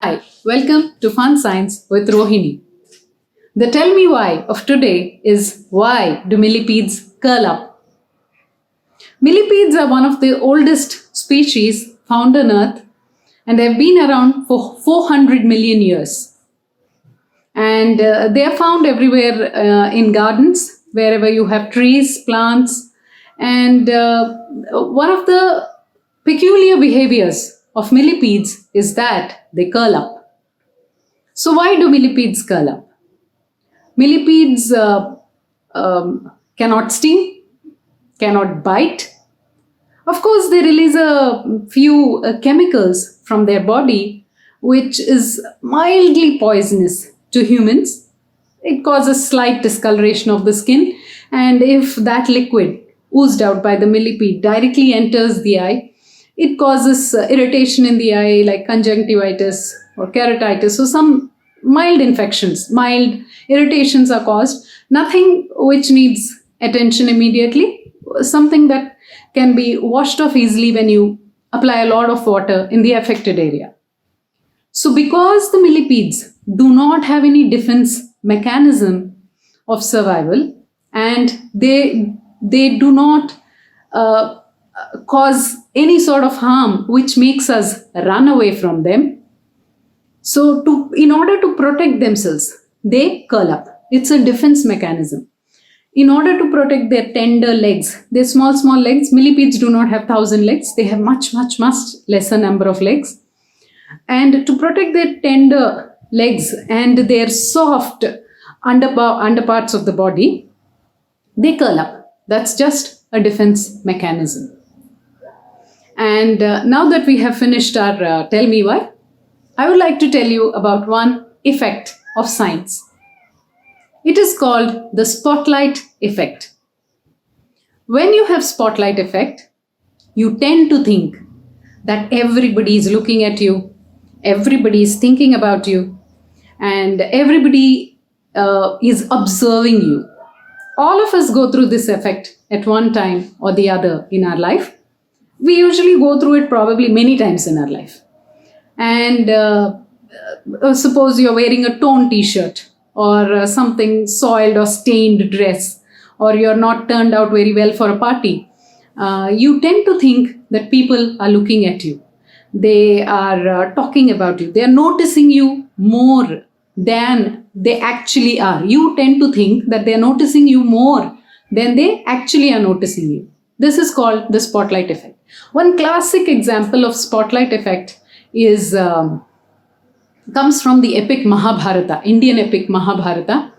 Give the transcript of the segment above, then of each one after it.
Hi, welcome to Fun Science with Rohini. The Tell Me Why of today is why do millipedes curl up? Millipedes are one of the oldest species found on Earth and they've been around for 400 million years. And they are found everywhere in gardens, wherever you have trees, plants. And one of the peculiar behaviors of millipedes is that they curl up. So why do millipedes curl up? Millipedes cannot sting, cannot bite. Of course, they release a few chemicals from their body, which is mildly poisonous to humans. It causes slight discoloration of the skin, and if that liquid oozed out by the millipede directly enters the eye, it causes irritation in the eye like conjunctivitis or keratitis. So some mild infections, mild irritations are caused. Nothing which needs attention immediately. Something that can be washed off easily when you apply a lot of water in the affected area. So because the millipedes do not have any defense mechanism of survival and they do not cause any sort of harm which makes us run away from them. So in order to protect themselves, they curl up. It's a defense mechanism. In order to protect their tender legs, their small legs, millipedes do not have 1,000 legs. They have much lesser number of legs. And to protect their tender legs and their soft underparts of the body, they curl up. That's just a defense mechanism. And now that we have finished our Tell Me Why, I would like to tell you about one effect of science. It is called the spotlight effect. When you have spotlight effect, you tend to think that everybody is looking at you, everybody is thinking about you, and everybody is observing you. All of us go through this effect at one time or the other in our life. We usually go through it probably many times in our life. And suppose you're wearing a torn t-shirt or something soiled or stained dress, or you're not turned out very well for a party. You tend to think that people are looking at you. They are talking about you. They are noticing you more than they actually are. You tend to think that they are noticing you more than they actually are noticing you. This is called the spotlight effect. One classic example of spotlight effect is comes from the epic Mahabharata, Indian epic Mahabharata.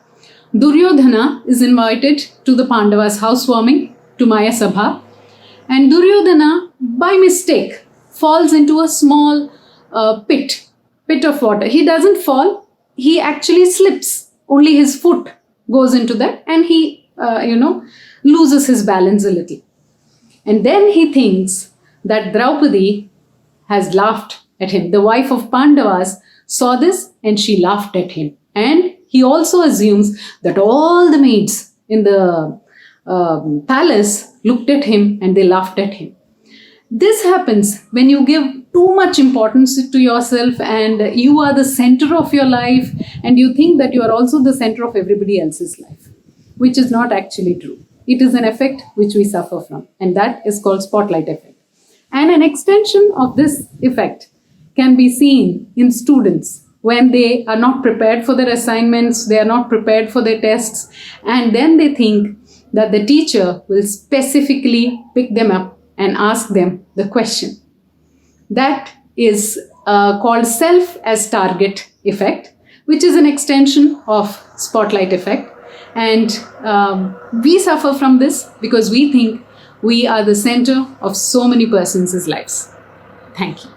Duryodhana is invited to the Pandavas' housewarming, to Maya Sabha, and Duryodhana, by mistake, falls into a small pit of water. He doesn't fall, he actually slips. Only his foot goes into that and he, loses his balance a little. And then he thinks that Draupadi has laughed at him. The wife of Pandavas saw this and she laughed at him. And he also assumes that all the maids in the palace looked at him and they laughed at him. This happens when you give too much importance to yourself and you are the center of your life and you think that you are also the center of everybody else's life, which is not actually true. It is an effect which we suffer from, and that is called spotlight effect. And an extension of this effect can be seen in students when they are not prepared for their assignments, they are not prepared for their tests, and then they think that the teacher will specifically pick them up and ask them the question. That is called self as target effect, which is an extension of spotlight effect. And we suffer from this because we think we are the center of so many persons' lives. Thank you.